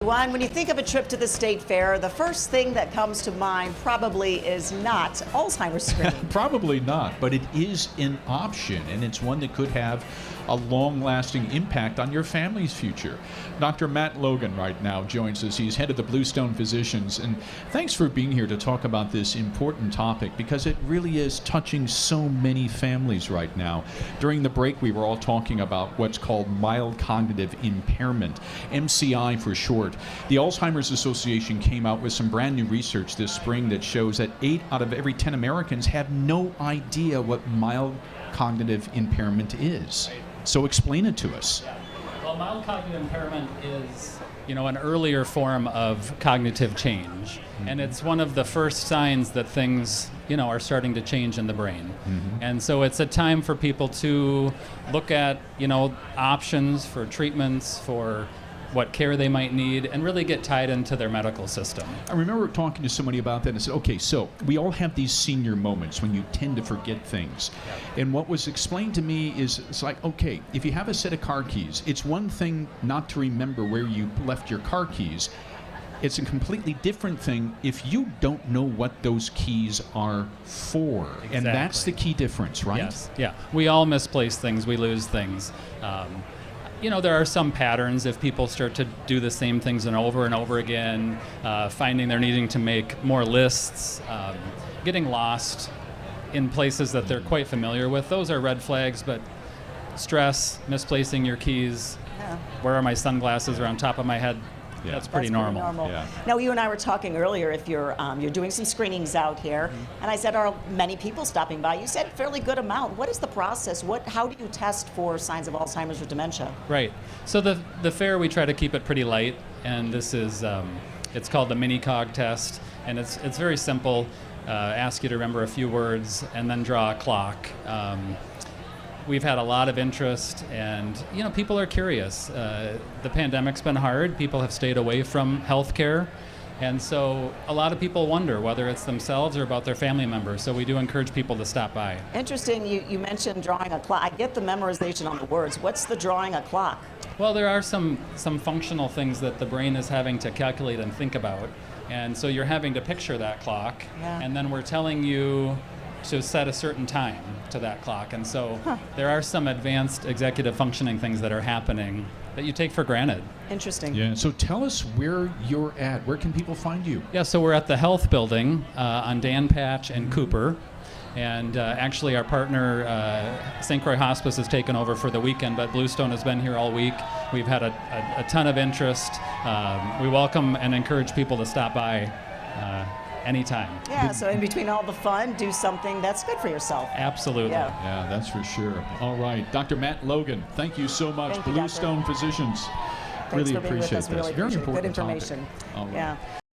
everyone. When you think of a trip to the state fair, the first thing that comes to mind probably is not Alzheimer's screening. Probably not, but it is an option, and it's one that could have a long-lasting impact on your family's future. Dr. Matt Logan right now joins us. He's head of the Bluestone Physicians, and thanks for being here to talk about this important topic because it really is touching so many families right now. During the break, we were all talking about what's called mild cognitive impairment, MCI for short. The Alzheimer's Association came out with some brand new research this spring that shows that 8 out of every 10 Americans have no idea what mild cognitive impairment is. So explain it to us. Well, mild cognitive impairment is, an earlier form of cognitive change. And it's one of the first signs that things, are starting to change in the brain. And so it's a time for people to look at, options for treatments, for what care they might need, and really get tied into their medical system. I remember talking to somebody about that and I said, okay, so we all have these senior moments when you tend to forget things. And what was explained to me is, it's like, okay, if you have a set of car keys, it's one thing not to remember where you left your car keys. It's a completely different thing if you don't know what those keys are for. Exactly. And that's the key difference, right? Yes, yeah. We all misplace things, we lose things. There are some patterns if people start to do the same things and over again, finding they're needing to make more lists, getting lost in places that they're quite familiar with. Those are red flags, but stress, misplacing your keys, where are my sunglasses, or on top of my head, that's pretty normal. Yeah. Now, you and I were talking earlier, if you're doing some screenings out here, and I said, are many people stopping by? You said fairly good amount. What is the process? How do you test for signs of Alzheimer's or dementia? Right. So the fair, we try to keep it pretty light, and this is, it's called the Mini Cog Test, and it's very simple. Ask you to remember a few words, and then draw a clock. We've had a lot of interest, and people are curious. The pandemic's been hard. People have stayed away from healthcare, and so a lot of people wonder whether it's themselves or about their family members. So we do encourage people to stop by. Interesting. You mentioned drawing a clock. I get the memorization on the words. What's the drawing a clock? Well, there are some functional things that the brain is having to calculate and think about, and so you're having to picture that clock, and then we're telling you to set a certain time to that clock. And so there are some advanced executive functioning things that are happening that you take for granted. Interesting. Yeah, so tell us where you're at. Where can people find you? Yeah, so we're at the Health Building on Dan Patch and Cooper. And actually our partner, St. Croix Hospice, has taken over for the weekend, but Bluestone has been here all week. We've had a ton of interest. We welcome and encourage people to stop by anytime. Yeah, so in between all the fun, do something that's good for yourself. Absolutely. Yeah, that's for sure. All right, Dr. Matt Logan, thank you so much. Thank you, Bluestone Physicians. Thanks really for being with appreciate us. this. Really Very appreciate it. important Good information. topic. All right. Yeah.